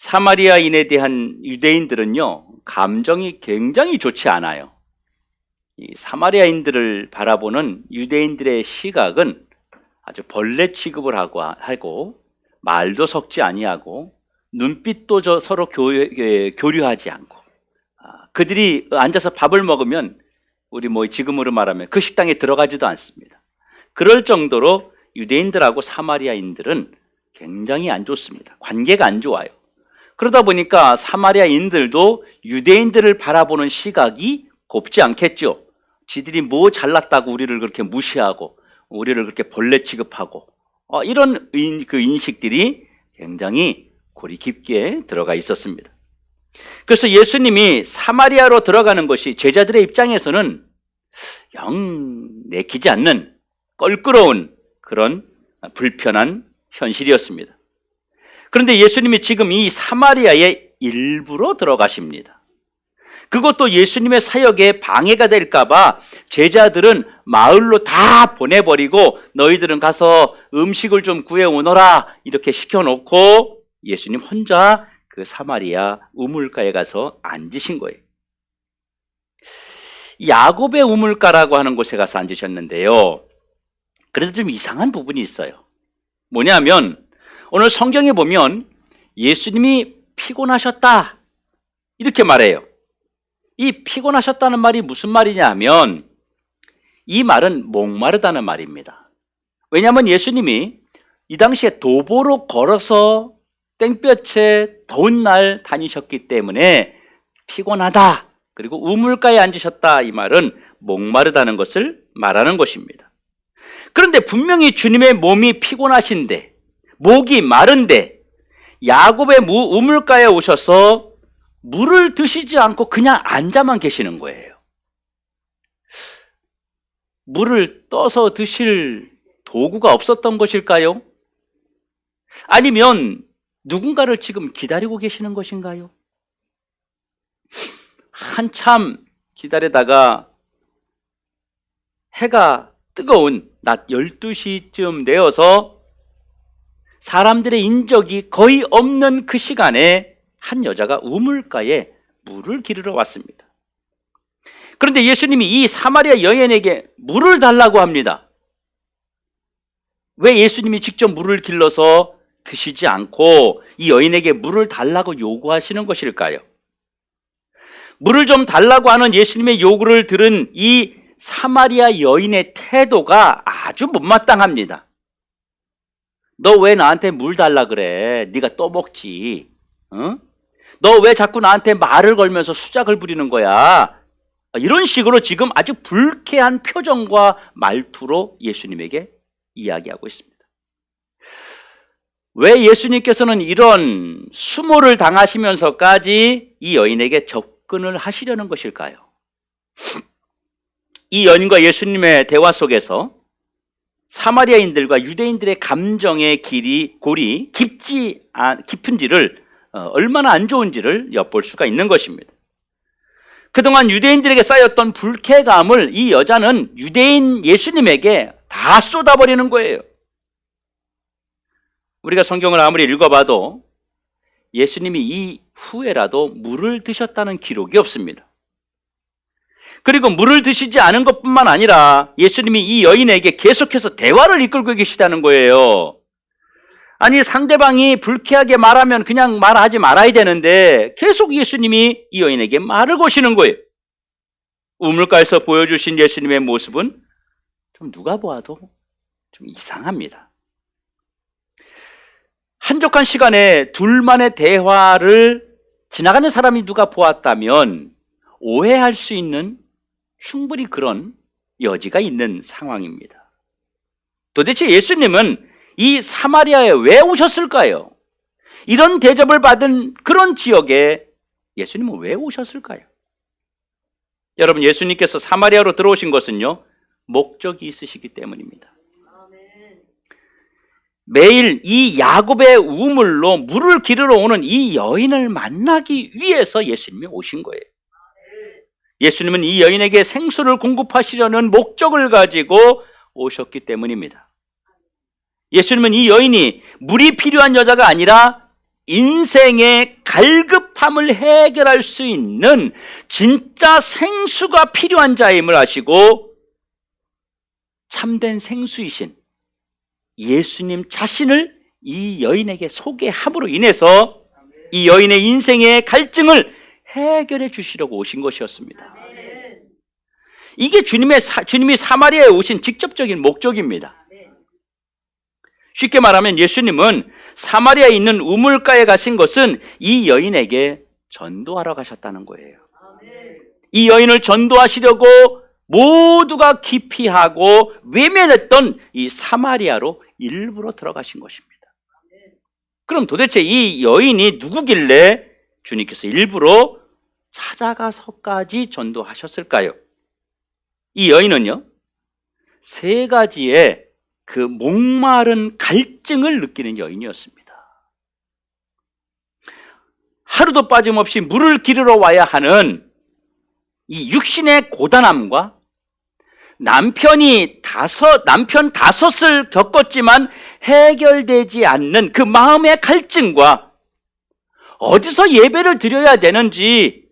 사마리아인에 대한 유대인들은요, 감정이 굉장히 좋지 않아요. 이 사마리아인들을 바라보는 유대인들의 시각은 아주 벌레 취급을 하고 말도 섞지 아니하고 눈빛도 서로 교류하지 않고, 그들이 앉아서 밥을 먹으면 우리 지금으로 말하면 그 식당에 들어가지도 않습니다. 그럴 정도로 유대인들하고 사마리아인들은 굉장히 안 좋습니다. 관계가 안 좋아요. 그러다 보니까 사마리아인들도 유대인들을 바라보는 시각이 곱지 않겠죠. 지들이 뭐 잘났다고 우리를 그렇게 무시하고 우리를 그렇게 벌레 취급하고, 이런 인식들이 굉장히 골이 깊게 들어가 있었습니다. 그래서 예수님이 사마리아로 들어가는 것이 제자들의 입장에서는 영 내키지 않는 껄끄러운 그런 불편한 현실이었습니다. 그런데 예수님이 지금 이 사마리아에 일부러 들어가십니다. 그것도 예수님의 사역에 방해가 될까봐 제자들은 마을로 다 보내버리고 너희들은 가서 음식을 좀 구해오너라 이렇게 시켜놓고 예수님 혼자 그 사마리아 우물가에 가서 앉으신 거예요. 야곱의 우물가라고 하는 곳에 가서 앉으셨는데요, 그래도 좀 이상한 부분이 있어요. 뭐냐면 오늘 성경에 보면 예수님이 피곤하셨다 이렇게 말해요. 이 피곤하셨다는 말이 무슨 말이냐 하면 이 말은 목마르다는 말입니다. 왜냐하면 예수님이 이 당시에 도보로 걸어서 땡볕에 더운 날 다니셨기 때문에 피곤하다, 그리고 우물가에 앉으셨다, 이 말은 목마르다는 것을 말하는 것입니다. 그런데 분명히 주님의 몸이 피곤하신데, 목이 마른데 야곱의 우물가에 오셔서 물을 드시지 않고 그냥 앉아만 계시는 거예요. 물을 떠서 드실 도구가 없었던 것일까요? 아니면 누군가를 지금 기다리고 계시는 것인가요? 한참 기다리다가 해가 뜨거운 낮 12시쯤 되어서 사람들의 인적이 거의 없는 그 시간에 한 여자가 우물가에 물을 기르러 왔습니다. 그런데 예수님이 이 사마리아 여인에게 물을 달라고 합니다. 왜 예수님이 직접 물을 길러서 드시지 않고 이 여인에게 물을 달라고 요구하시는 것일까요? 물을 좀 달라고 하는 예수님의 요구를 들은 이 사마리아 여인의 태도가 아주 못마땅합니다. 너 왜 나한테 물 달라 그래? 네가 떠먹지. 응? 너 왜 자꾸 나한테 말을 걸면서 수작을 부리는 거야? 이런 식으로 지금 아주 불쾌한 표정과 말투로 예수님에게 이야기하고 있습니다. 왜 예수님께서는 이런 수모를 당하시면서까지 이 여인에게 접근을 하시려는 것일까요? 이 여인과 예수님의 대화 속에서 사마리아인들과 유대인들의 감정의 골이 깊은지를, 얼마나 안 좋은지를 엿볼 수가 있는 것입니다. 그동안 유대인들에게 쌓였던 불쾌감을 이 여자는 유대인 예수님에게 다 쏟아버리는 거예요. 우리가 성경을 아무리 읽어봐도 예수님이 이 후에라도 물을 드셨다는 기록이 없습니다. 그리고 물을 드시지 않은 것뿐만 아니라 예수님이 이 여인에게 계속해서 대화를 이끌고 계시다는 거예요. 아니, 상대방이 불쾌하게 말하면 그냥 말하지 말아야 되는데 계속 예수님이 이 여인에게 말을 거시는 거예요. 우물가에서 보여주신 예수님의 모습은 좀 누가 보아도 좀 이상합니다. 한적한 시간에 둘만의 대화를 지나가는 사람이 누가 보았다면 오해할 수 있는 충분히 그런 여지가 있는 상황입니다. 도대체 예수님은 이 사마리아에 왜 오셨을까요? 이런 대접을 받은 그런 지역에 예수님은 왜 오셨을까요? 여러분, 예수님께서 사마리아로 들어오신 것은요, 목적이 있으시기 때문입니다. 매일 이 야곱의 우물로 물을 기르러 오는 이 여인을 만나기 위해서 예수님이 오신 거예요. 예수님은 이 여인에게 생수를 공급하시려는 목적을 가지고 오셨기 때문입니다. 예수님은 이 여인이 물이 필요한 여자가 아니라 인생의 갈급함을 해결할 수 있는 진짜 생수가 필요한 자임을 아시고 참된 생수이신 예수님 자신을 이 여인에게 소개함으로 인해서 이 여인의 인생의 갈증을 해결해 주시려고 오신 것이었습니다. 이게 주님이 사마리아에 오신 직접적인 목적입니다. 쉽게 말하면 예수님은 사마리아에 있는 우물가에 가신 것은 이 여인에게 전도하러 가셨다는 거예요. 이 여인을 전도하시려고 모두가 기피하고 외면했던 이 사마리아로 일부러 들어가신 것입니다. 그럼 도대체 이 여인이 누구길래 주님께서 일부러 찾아가서까지 전도하셨을까요? 이 여인은요, 세 가지의 그 목마른 갈증을 느끼는 여인이었습니다. 하루도 빠짐없이 물을 기르러 와야 하는 이 육신의 고단함과 남편 다섯을 겪었지만 해결되지 않는 그 마음의 갈증과 어디서 예배를 드려야 되는지,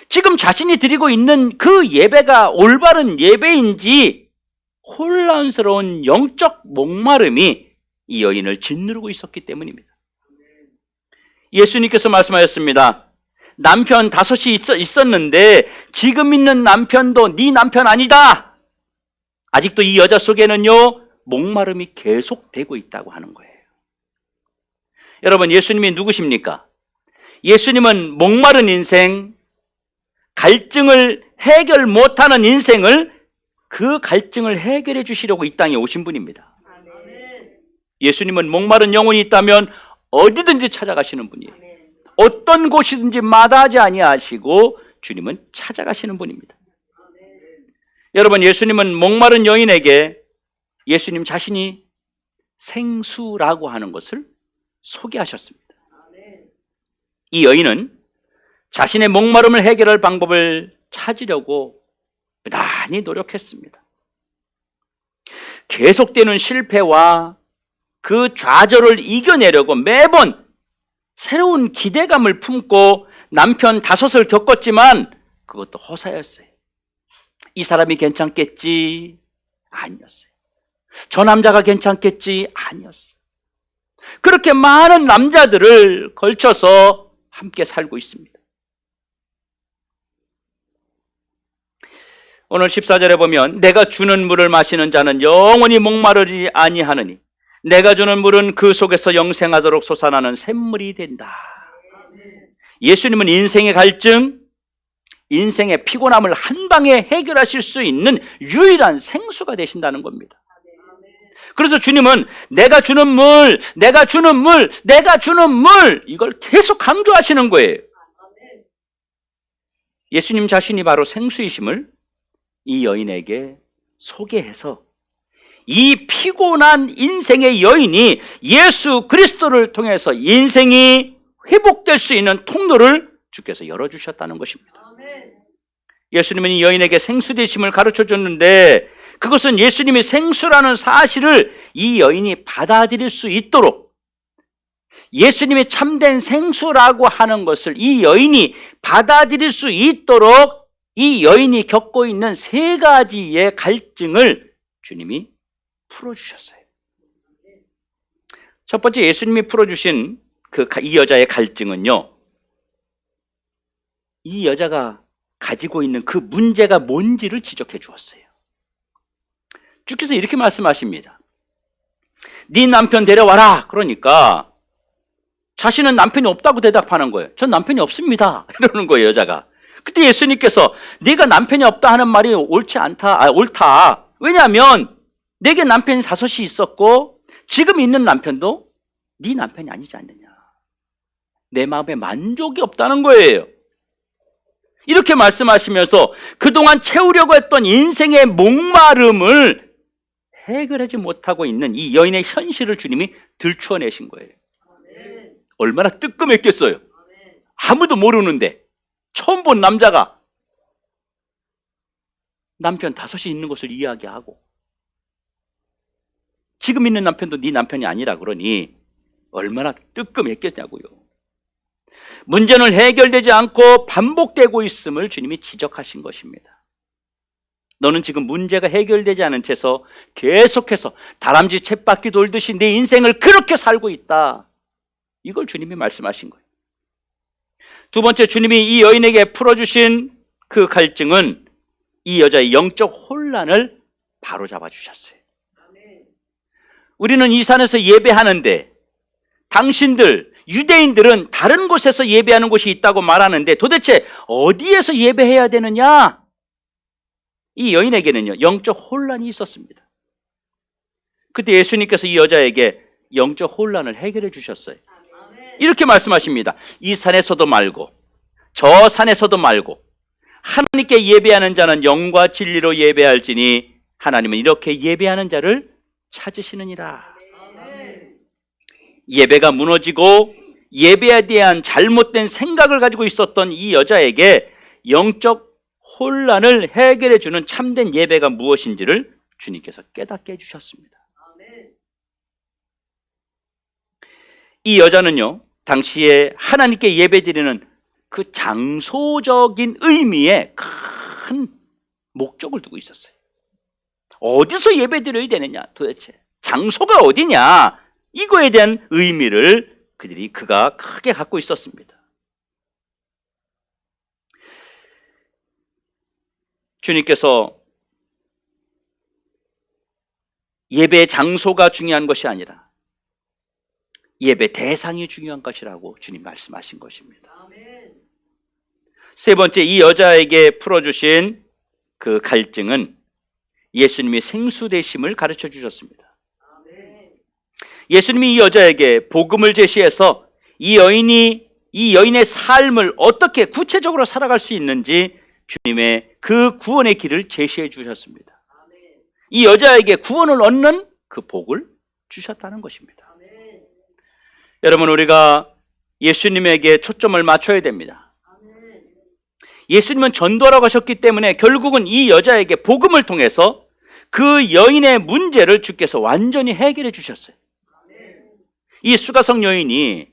지금 자신이 드리고 있는 그 예배가 올바른 예배인지 혼란스러운 영적 목마름이 이 여인을 짓누르고 있었기 때문입니다. 예수님께서 말씀하셨습니다. 남편 5이 있었는데 지금 있는 남편도 네 남편 아니다. 아직도 이 여자 속에는요, 목마름이 계속되고 있다고 하는 거예요. 여러분, 예수님이 누구십니까? 예수님은 목마른 인생, 갈증을 해결 못하는 인생을, 그 갈증을 해결해 주시려고 이 땅에 오신 분입니다. 예수님은 목마른 영혼이 있다면 어디든지 찾아가시는 분이에요. 어떤 곳이든지 마다하지 아니하시고 주님은 찾아가시는 분입니다. 여러분, 예수님은 목마른 여인에게 예수님 자신이 생수라고 하는 것을 소개하셨습니다. 이 여인은 자신의 목마름을 해결할 방법을 찾으려고 부단히 노력했습니다. 계속되는 실패와 그 좌절을 이겨내려고 매번 새로운 기대감을 품고 남편 5을 겪었지만 그것도 허사였어요. 이 사람이 괜찮겠지? 아니었어요. 저 남자가 괜찮겠지? 아니었어요. 그렇게 많은 남자들을 걸쳐서 함께 살고 있습니다. 오늘 14절에 보면 내가 주는 물을 마시는 자는 영원히 목마르지 아니하느니 내가 주는 물은 그 속에서 영생하도록 솟아나는 샘물이 된다. 예수님은 인생의 갈증, 인생의 피곤함을 한 방에 해결하실 수 있는 유일한 생수가 되신다는 겁니다. 그래서 주님은 내가 주는 물, 내가 주는 물, 내가 주는 물, 이걸 계속 강조하시는 거예요. 예수님 자신이 바로 생수이심을 이 여인에게 소개해서 이 피곤한 인생의 여인이 예수 그리스도를 통해서 인생이 회복될 수 있는 통로를 주께서 열어주셨다는 것입니다. 예수님은 이 여인에게 생수 되심을 가르쳐 줬는데 그것은 예수님이 생수라는 사실을 이 여인이 받아들일 수 있도록, 예수님이 참된 생수라고 하는 것을 이 여인이 받아들일 수 있도록 이 여인이 겪고 있는 3가지의 갈증을 주님이 풀어주셨어요. 첫 번째, 예수님이 풀어주신 이 여자의 갈증은요, 이 여자가 가지고 있는 그 문제가 뭔지를 지적해 주었어요. 주께서 이렇게 말씀하십니다. 네 남편 데려와라. 그러니까 자신은 남편이 없다고 대답하는 거예요. 전 남편이 없습니다. 이러는 거예요, 여자가. 그때 예수님께서 네가 남편이 없다 하는 말이 옳다. 왜냐하면 내게 남편이 5이 있었고 지금 있는 남편도 네 남편이 아니지 않느냐. 내 마음에 만족이 없다는 거예요. 이렇게 말씀하시면서 그동안 채우려고 했던 인생의 목마름을 해결하지 못하고 있는 이 여인의 현실을 주님이 들추어내신 거예요. 얼마나 뜨끔했겠어요. 아무도 모르는데 처음 본 남자가 남편 5이 있는 것을 이야기하고 지금 있는 남편도 네 남편이 아니라 그러니 얼마나 뜨끔했겠냐고요. 문제는 해결되지 않고 반복되고 있음을 주님이 지적하신 것입니다. 너는 지금 문제가 해결되지 않은 채서 계속해서 다람쥐 쳇바퀴 돌듯이 내 인생을 그렇게 살고 있다. 이걸 주님이 말씀하신 거예요. 두 번째, 주님이 이 여인에게 풀어주신 그 갈증은 이 여자의 영적 혼란을 바로잡아 주셨어요. 우리는 이 산에서 예배하는데 당신들 유대인들은 다른 곳에서 예배하는 곳이 있다고 말하는데 도대체 어디에서 예배해야 되느냐? 이 여인에게는요, 영적 혼란이 있었습니다. 그때 예수님께서 이 여자에게 영적 혼란을 해결해 주셨어요. 이렇게 말씀하십니다. 이 산에서도 말고 저 산에서도 말고 하나님께 예배하는 자는 영과 진리로 예배할지니 하나님은 이렇게 예배하는 자를 찾으시느니라. 예배가 무너지고 예배에 대한 잘못된 생각을 가지고 있었던 이 여자에게 영적 혼란을 해결해 주는 참된 예배가 무엇인지를 주님께서 깨닫게 해주셨습니다. 이 여자는요, 당시에 하나님께 예배드리는 그 장소적인 의미에 큰 목적을 두고 있었어요. 어디서 예배드려야 되느냐, 도대체 장소가 어디냐, 이거에 대한 의미를 그가 크게 갖고 있었습니다. 주님께서 예배 장소가 중요한 것이 아니라 예배 대상이 중요한 것이라고 주님 말씀하신 것입니다. 세 번째, 이 여자에게 풀어주신 그 갈증은 예수님이 생수되심을 가르쳐 주셨습니다. 예수님이 이 여자에게 복음을 제시해서 이 여인의 삶을 어떻게 구체적으로 살아갈 수 있는지 주님의 그 구원의 길을 제시해 주셨습니다. 이 여자에게 구원을 얻는 그 복을 주셨다는 것입니다. 여러분, 우리가 예수님에게 초점을 맞춰야 됩니다. 예수님은 전도하라고 하셨기 때문에 결국은 이 여자에게 복음을 통해서 그 여인의 문제를 주께서 완전히 해결해 주셨어요. 이 수가성 여인이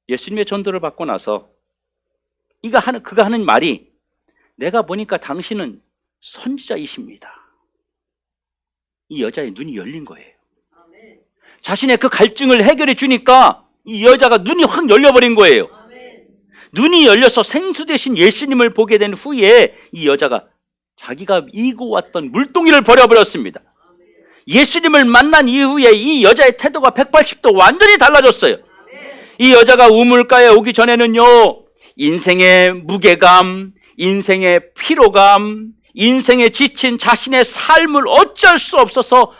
예수님의 전도를 받고 나서 그가 하는 말이, 내가 보니까 당신은 선지자이십니다. 이 여자의 눈이 열린 거예요. 자신의 그 갈증을 해결해 주니까 이 여자가 눈이 확 열려버린 거예요. 눈이 열려서 생수 대신 예수님을 보게 된 후에 이 여자가 자기가 이고 왔던 물동이를 버려버렸습니다. 예수님을 만난 이후에 이 여자의 태도가 180도 완전히 달라졌어요. 이 여자가 우물가에 오기 전에는요, 인생의 무게감, 인생의 피로감, 인생에 지친 자신의 삶을 어쩔 수 없어서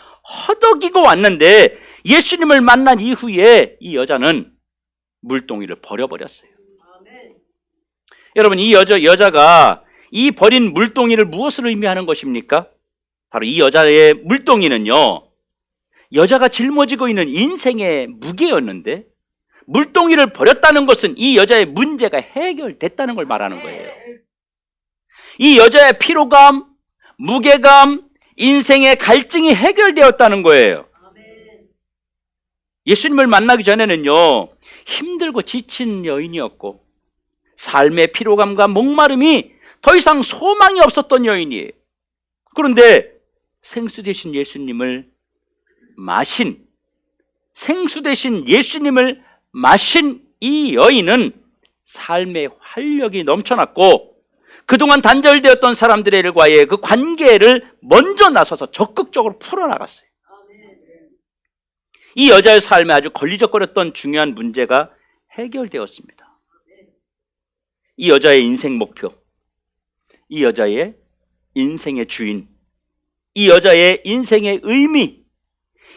허덕이고 왔는데 예수님을 만난 이후에 이 여자는 물동이를 버려버렸어요. 여러분, 이 여자가 이 버린 물동이를 무엇을 의미하는 것입니까? 바로 이 여자의 물동이는요, 여자가 짊어지고 있는 인생의 무게였는데 물동이를 버렸다는 것은 이 여자의 문제가 해결됐다는 걸 말하는 거예요. 이 여자의 피로감, 무게감, 인생의 갈증이 해결되었다는 거예요. 예수님을 만나기 전에는요, 힘들고 지친 여인이었고 삶의 피로감과 목마름이 더 이상 소망이 없었던 여인이에요. 그런데 생수 대신 예수님을 마신 이 여인은 삶의 활력이 넘쳐났고 그동안 단절되었던 사람들과의 그 관계를 먼저 나서서 적극적으로 풀어나갔어요. 이 여자의 삶에 아주 걸리적거렸던 중요한 문제가 해결되었습니다. 이 여자의 인생 목표, 이 여자의 인생의 주인, 이 여자의 인생의 의미,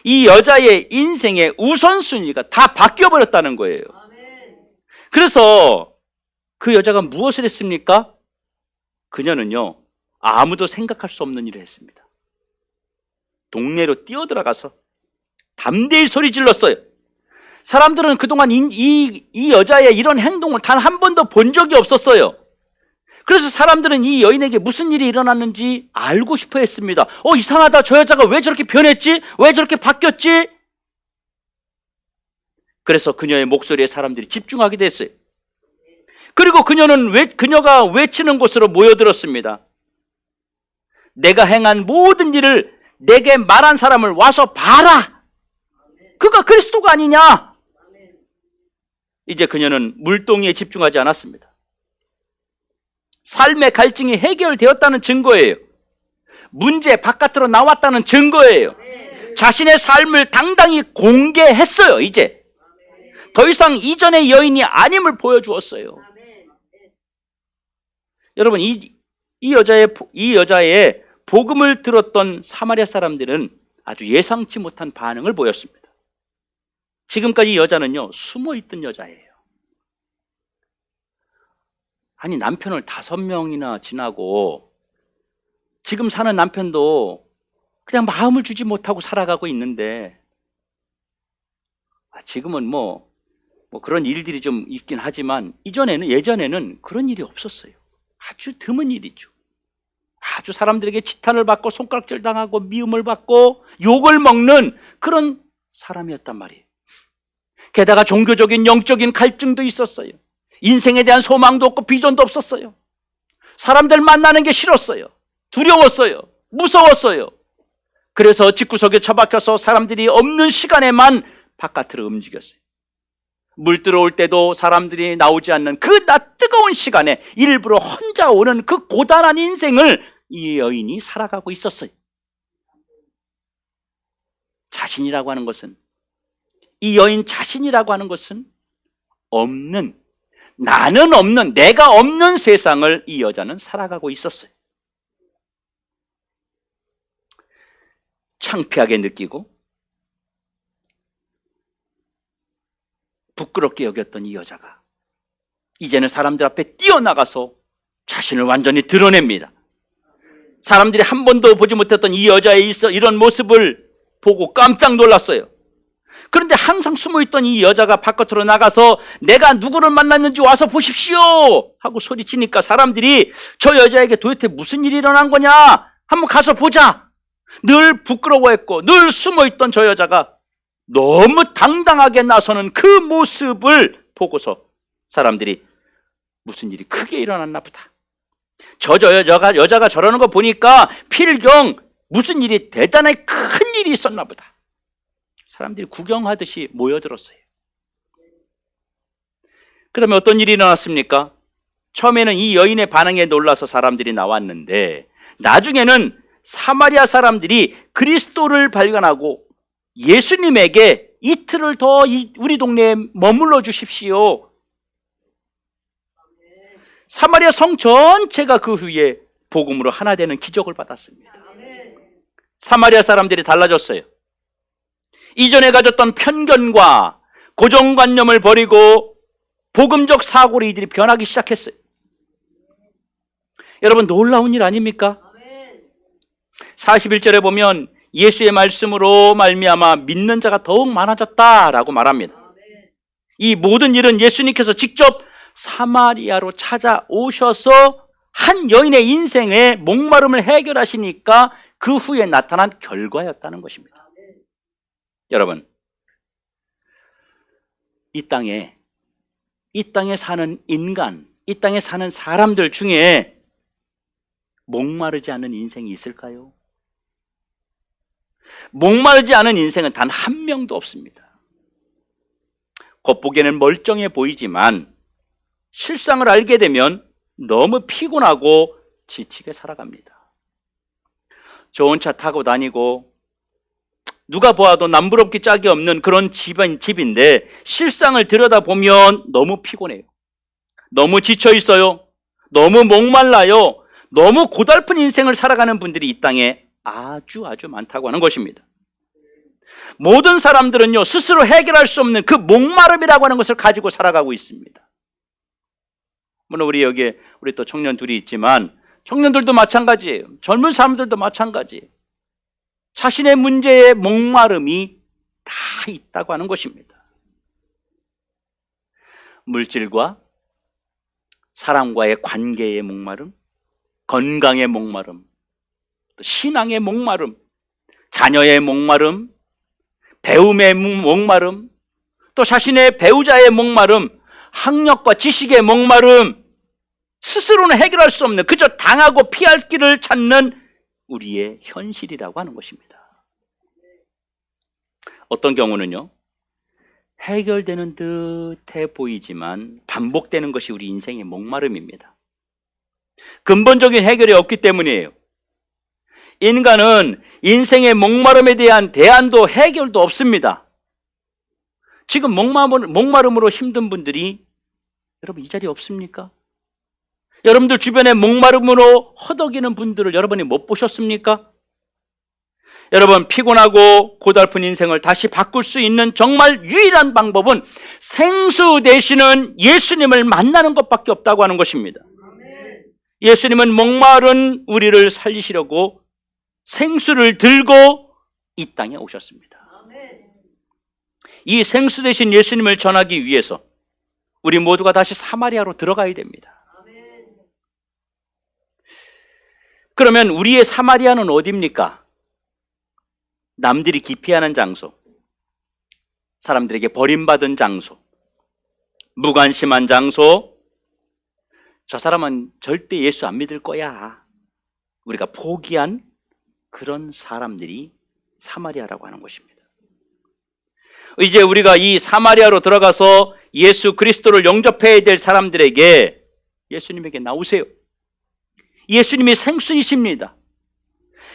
이 여자의 인생의 우선순위가 다 바뀌어버렸다는 거예요. 그래서 그 여자가 무엇을 했습니까? 그녀는요, 아무도 생각할 수 없는 일을 했습니다. 동네로 뛰어들어가서 담대히 소리 질렀어요. 사람들은 그동안 이 여자의 이런 행동을 단 한 번도 본 적이 없었어요. 그래서 사람들은 이 여인에게 무슨 일이 일어났는지 알고 싶어 했습니다. 이상하다. 저 여자가 왜 저렇게 변했지? 왜 저렇게 바뀌었지? 그래서 그녀의 목소리에 사람들이 집중하게 됐어요. 그리고 그녀가 외치는 곳으로 모여들었습니다. 내가 행한 모든 일을 내게 말한 사람을 와서 봐라. 그가 그리스도가 아니냐. 이제 그녀는 물동이에 집중하지 않았습니다. 삶의 갈증이 해결되었다는 증거예요. 문제 바깥으로 나왔다는 증거예요. 자신의 삶을 당당히 공개했어요. 이제 더 이상 이전의 여인이 아님을 보여주었어요. 여러분, 이 여자의 복음을 들었던 사마리아 사람들은 아주 예상치 못한 반응을 보였습니다. 지금까지 이 여자는요, 숨어있던 여자예요. 아니, 남편을 5명이나 지나고 지금 사는 남편도 그냥 마음을 주지 못하고 살아가고 있는데, 지금은 뭐 그런 일들이 좀 있긴 하지만 예전에는 그런 일이 없었어요. 아주 드문 일이죠. 아주 사람들에게 지탄을 받고 손가락질 당하고 미움을 받고 욕을 먹는 그런 사람이었단 말이에요. 게다가 종교적인 영적인 갈증도 있었어요. 인생에 대한 소망도 없고 비전도 없었어요. 사람들 만나는 게 싫었어요. 두려웠어요. 무서웠어요. 그래서 집구석에 처박혀서 사람들이 없는 시간에만 바깥으로 움직였어요. 물 들어올 때도 사람들이 나오지 않는 그 낮 뜨거운 시간에 일부러 혼자 오는 그 고단한 인생을 이 여인이 살아가고 있었어요. 자신이라고 하는 것은, 이 여인 자신이라고 하는 것은 나는 없는, 내가 없는 세상을 이 여자는 살아가고 있었어요. 창피하게 느끼고 부끄럽게 여겼던 이 여자가 이제는 사람들 앞에 뛰어나가서 자신을 완전히 드러냅니다. 사람들이 한 번도 보지 못했던 이 여자의 이런 모습을 보고 깜짝 놀랐어요. 그런데 항상 숨어있던 이 여자가 바깥으로 나가서 내가 누구를 만났는지 와서 보십시오 하고 소리치니까 사람들이 저 여자에게 도대체 무슨 일이 일어난 거냐, 한번 가서 보자. 늘 부끄러워했고 늘 숨어있던 저 여자가 너무 당당하게 나서는 그 모습을 보고서 사람들이 무슨 일이 크게 일어났나 보다. 여자가 저러는 거 보니까 필경 무슨 일이 대단하게 큰 일이 있었나 보다. 사람들이 구경하듯이 모여들었어요. 그 다음에 어떤 일이 일어났습니까? 처음에는 이 여인의 반응에 놀라서 사람들이 나왔는데 나중에는 사마리아 사람들이 그리스도를 발견하고 예수님에게 이틀을 더 우리 동네에 머물러 주십시오. 사마리아 성 전체가 그 후에 복음으로 하나 되는 기적을 받았습니다. 사마리아 사람들이 달라졌어요. 이전에 가졌던 편견과 고정관념을 버리고 복음적 사고로 이들이 변하기 시작했어요. 여러분, 놀라운 일 아닙니까? 41절에 보면 예수의 말씀으로 말미암아 믿는 자가 더욱 많아졌다라고 말합니다. 이 모든 일은 예수님께서 직접 사마리아로 찾아오셔서 한 여인의 인생의 목마름을 해결하시니까 그 후에 나타난 결과였다는 것입니다. 여러분, 이 땅에 사는 인간, 이 땅에 사는 사람들 중에 목마르지 않은 인생이 있을까요? 목마르지 않은 인생은 단 한 명도 없습니다. 겉보기에는 멀쩡해 보이지만 실상을 알게 되면 너무 피곤하고 지치게 살아갑니다. 좋은 차 타고 다니고 누가 보아도 남부럽기 짝이 없는 그런 집인데 실상을 들여다보면 너무 피곤해요. 너무 지쳐 있어요. 너무 목말라요. 너무 고달픈 인생을 살아가는 분들이 이 땅에 아주 많다고 하는 것입니다. 모든 사람들은요, 스스로 해결할 수 없는 그 목마름이라고 하는 것을 가지고 살아가고 있습니다. 물론 우리 또 청년 둘이 있지만 청년들도 마찬가지예요. 젊은 사람들도 마찬가지예요. 자신의 문제에 목마름이 다 있다고 하는 것입니다. 물질과 사람과의 관계의 목마름, 건강의 목마름, 또 신앙의 목마름, 자녀의 목마름, 배움의 목마름, 또 또 자신의 배우자의 목마름, 학력과 지식의 목마름, 스스로는 해결할 수 없는, 그저 당하고 피할 길을 찾는 우리의 현실이라고 하는 것입니다. 어떤 경우는요, 해결되는 듯해 보이지만 반복되는 것이 우리 인생의 목마름입니다. 근본적인 해결이 없기 때문이에요. 인간은 인생의 목마름에 대한 대안도 해결도 없습니다. 지금 목마름으로 힘든 분들이 여러분 이 자리에 없습니까? 여러분들 주변에 목마름으로 허덕이는 분들을 여러분이 못 보셨습니까? 여러분, 피곤하고 고달픈 인생을 다시 바꿀 수 있는 정말 유일한 방법은 생수 되시는 예수님을 만나는 것밖에 없다고 하는 것입니다. 예수님은 목마른 우리를 살리시려고 생수를 들고 이 땅에 오셨습니다. 이 생수 되신 예수님을 전하기 위해서 우리 모두가 다시 사마리아로 들어가야 됩니다. 그러면 우리의 사마리아는 어디입니까? 남들이 기피하는 장소, 사람들에게 버림받은 장소, 무관심한 장소, 저 사람은 절대 예수 안 믿을 거야, 우리가 포기한 그런 사람들이 사마리아라고 하는 것입니다. 이제 우리가 이 사마리아로 들어가서 예수 그리스도를 영접해야 될 사람들에게 예수님에게 나오세요. 예수님이 생수이십니다.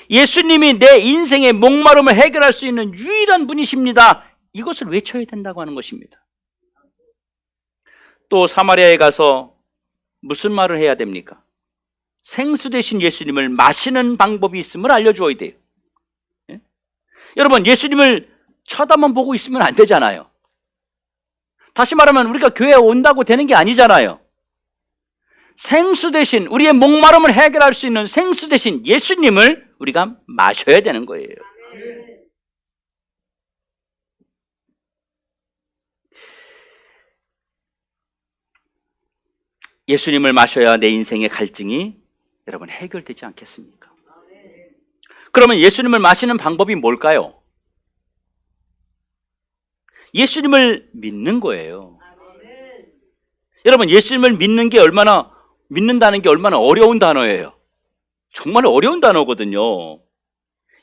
예수님이 내 인생의 목마름을 해결할 수 있는 유일한 분이십니다. 이것을 외쳐야 된다고 하는 것입니다. 또 사마리아에 가서 무슨 말을 해야 됩니까? 생수 되신 예수님을 마시는 방법이 있음을 알려주어야 돼요. 예? 여러분, 예수님을 쳐다만 보고 있으면 안 되잖아요. 다시 말하면 우리가 교회에 온다고 되는 게 아니잖아요. 생수 대신, 우리의 목마름을 해결할 수 있는 생수 대신 예수님을 우리가 마셔야 되는 거예요. 예수님을 마셔야 내 인생의 갈증이 여러분 해결되지 않겠습니까? 그러면 예수님을 마시는 방법이 뭘까요? 예수님을 믿는 거예요. 여러분, 예수님을 믿는다는 게 얼마나 어려운 단어예요. 정말 어려운 단어거든요.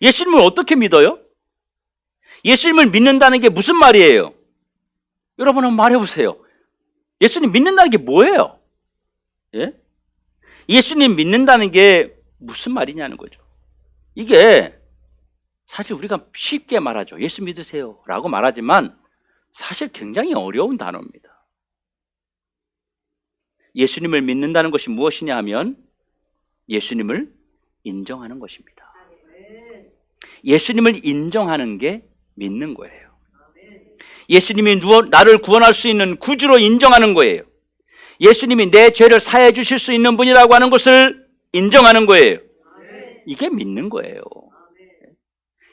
예수님을 어떻게 믿어요? 예수님을 믿는다는 게 무슨 말이에요? 여러분 한번 말해보세요. 예수님 믿는다는 게 뭐예요? 예? 예수님 믿는다는 게 무슨 말이냐는 거죠. 이게 사실 우리가 쉽게 말하죠. 예수 믿으세요 라고 말하지만 사실 굉장히 어려운 단어입니다. 예수님을 믿는다는 것이 무엇이냐 하면 예수님을 인정하는 것입니다. 예수님을 인정하는 게 믿는 거예요. 예수님이 나를 구원할 수 있는 구주로 인정하는 거예요. 예수님이 내 죄를 사해 주실 수 있는 분이라고 하는 것을 인정하는 거예요. 이게 믿는 거예요.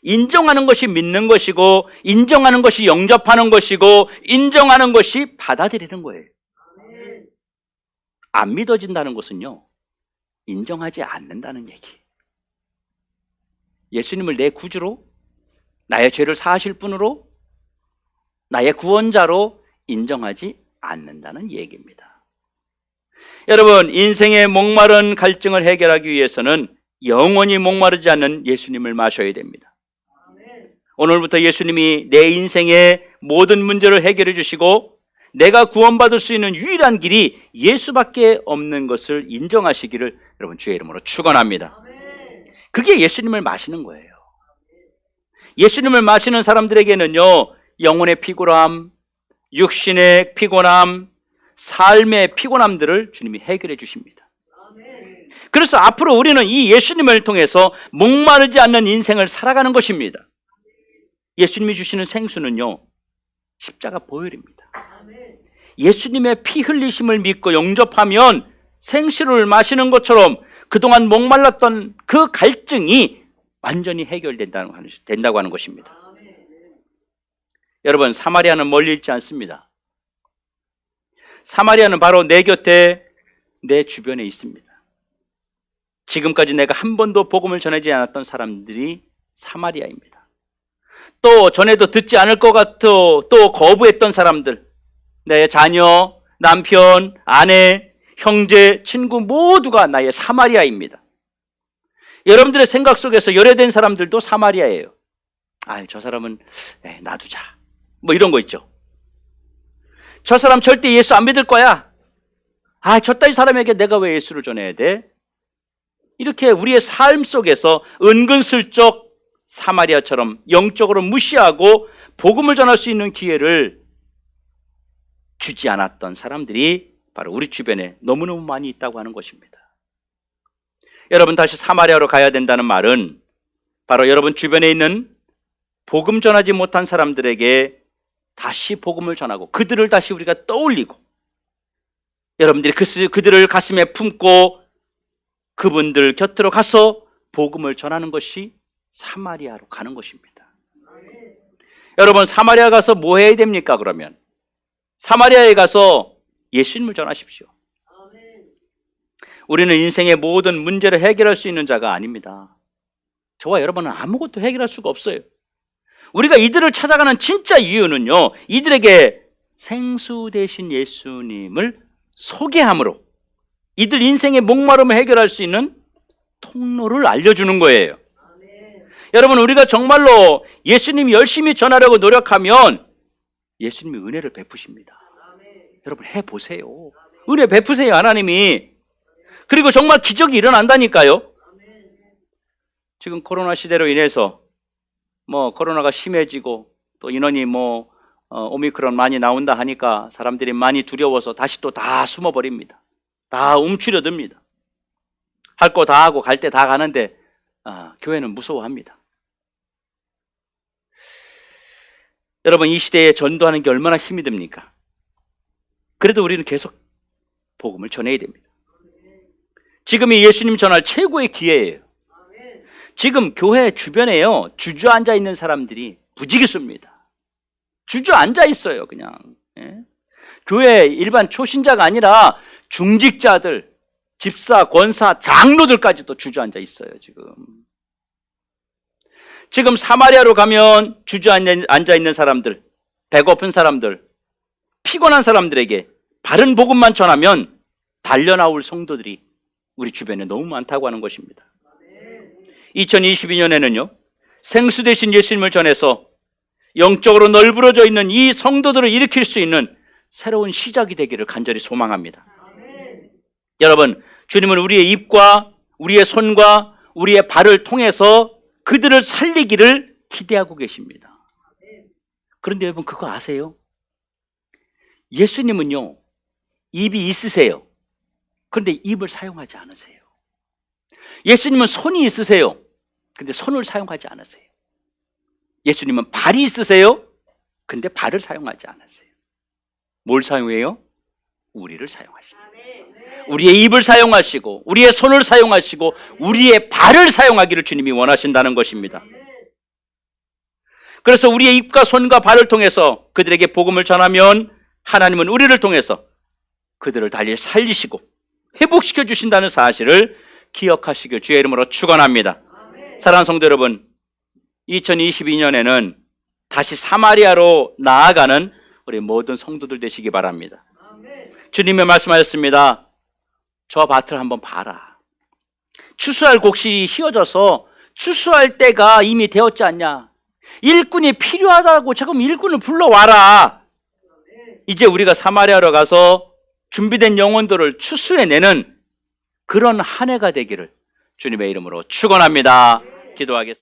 인정하는 것이 믿는 것이고, 인정하는 것이 영접하는 것이고, 인정하는 것이 받아들이는 거예요. 안 믿어진다는 것은요, 인정하지 않는다는 얘기. 예수님을 내 구주로, 나의 죄를 사하실 분으로, 나의 구원자로 인정하지 않는다는 얘기입니다. 여러분, 인생의 목마른 갈증을 해결하기 위해서는 영원히 목마르지 않는 예수님을 마셔야 됩니다. 오늘부터 예수님이 내 인생의 모든 문제를 해결해 주시고 내가 구원받을 수 있는 유일한 길이 예수밖에 없는 것을 인정하시기를 여러분 주의 이름으로 축원합니다. 그게 예수님을 마시는 거예요. 예수님을 마시는 사람들에게는요, 영혼의 피곤함, 육신의 피곤함, 삶의 피곤함들을 주님이 해결해 주십니다. 그래서 앞으로 우리는 이 예수님을 통해서 목마르지 않는 인생을 살아가는 것입니다. 예수님이 주시는 생수는요, 십자가 보혈입니다. 예수님의 피 흘리심을 믿고 영접하면 생수를 마시는 것처럼 그동안 목말랐던 그 갈증이 완전히 해결된다고 하는 것입니다. 여러분, 사마리아는 멀리 있지 않습니다. 사마리아는 바로 내 곁에, 내 주변에 있습니다. 지금까지 내가 한 번도 복음을 전하지 않았던 사람들이 사마리아입니다. 또 전에도 듣지 않을 것 같아 또 거부했던 사람들, 내 자녀, 남편, 아내, 형제, 친구 모두가 나의 사마리아입니다. 여러분들의 생각 속에서 열애된 사람들도 사마리아예요. 저 사람은 놔두자, 뭐 이런 거 있죠. 저 사람 절대 예수 안 믿을 거야. 저따위 사람에게 내가 왜 예수를 전해야 돼? 이렇게 우리의 삶 속에서 은근슬쩍 사마리아처럼 영적으로 무시하고 복음을 전할 수 있는 기회를 주지 않았던 사람들이 바로 우리 주변에 너무너무 많이 있다고 하는 것입니다. 여러분, 다시 사마리아로 가야 된다는 말은 바로 여러분 주변에 있는 복음 전하지 못한 사람들에게 다시 복음을 전하고 그들을 다시 우리가 떠올리고 여러분들이 그들을 가슴에 품고 그분들 곁으로 가서 복음을 전하는 것이 사마리아로 가는 것입니다. 여러분, 사마리아 가서 뭐 해야 됩니까? 그러면 사마리아에 가서 예수님을 전하십시오. 우리는 인생의 모든 문제를 해결할 수 있는 자가 아닙니다. 저와 여러분은 아무것도 해결할 수가 없어요. 우리가 이들을 찾아가는 진짜 이유는요, 이들에게 생수 되신 예수님을 소개함으로 이들 인생의 목마름을 해결할 수 있는 통로를 알려주는 거예요. 여러분, 우리가 정말로 예수님 열심히 전하려고 노력하면 예수님이 은혜를 베푸십니다. 여러분, 해보세요. 은혜 베푸세요, 하나님이. 그리고 정말 기적이 일어난다니까요. 지금 코로나 시대로 인해서 코로나가 심해지고 또 인원이 오미크론 많이 나온다 하니까 사람들이 많이 두려워서 다시 또 다 숨어버립니다. 다 움츠려듭니다. 할 거 다 하고 갈 때 다 가는데 교회는 무서워합니다. 여러분, 이 시대에 전도하는 게 얼마나 힘이 듭니까? 그래도 우리는 계속 복음을 전해야 됩니다. 지금이 예수님 전할 최고의 기회예요. 지금 교회 주변에요, 주저앉아 있는 사람들이 무지겠습니다. 주저앉아 있어요, 그냥. 교회 일반 초신자가 아니라 중직자들, 집사, 권사, 장로들까지도 주저앉아 있어요, 지금 사마리아로 가면 주저앉아 있는 사람들, 배고픈 사람들, 피곤한 사람들에게 바른 복음만 전하면 달려나올 성도들이 우리 주변에 너무 많다고 하는 것입니다. 2022년에는요, 생수 되신 예수님을 전해서 영적으로 널브러져 있는 이 성도들을 일으킬 수 있는 새로운 시작이 되기를 간절히 소망합니다. 여러분, 주님은 우리의 입과 우리의 손과 우리의 발을 통해서 그들을 살리기를 기대하고 계십니다. 그런데 여러분, 그거 아세요? 예수님은요, 입이 있으세요. 그런데 입을 사용하지 않으세요. 예수님은 손이 있으세요. 근데 손을 사용하지 않으세요. 예수님은 발이 있으세요. 근데 발을 사용하지 않으세요. 뭘 사용해요? 우리를 사용하십니다. 우리의 입을 사용하시고 우리의 손을 사용하시고 우리의 발을 사용하기를 주님이 원하신다는 것입니다. 그래서 우리의 입과 손과 발을 통해서 그들에게 복음을 전하면 하나님은 우리를 통해서 그들을 달리 살리시고 회복시켜 주신다는 사실을 기억하시길 주의 이름으로 축원합니다. 사랑하는 성도 여러분, 2022년에는 다시 사마리아로 나아가는 우리 모든 성도들 되시기 바랍니다. 주님이 말씀하셨습니다. 저 밭을 한번 봐라. 추수할 곡식이 휘어져서 추수할 때가 이미 되었지 않냐. 일꾼이 필요하다고 지금 일꾼을 불러와라. 이제 우리가 사마리아로 가서 준비된 영혼들을 추수해내는 그런 한 해가 되기를 주님의 이름으로 축원합니다. 기도하겠습니다.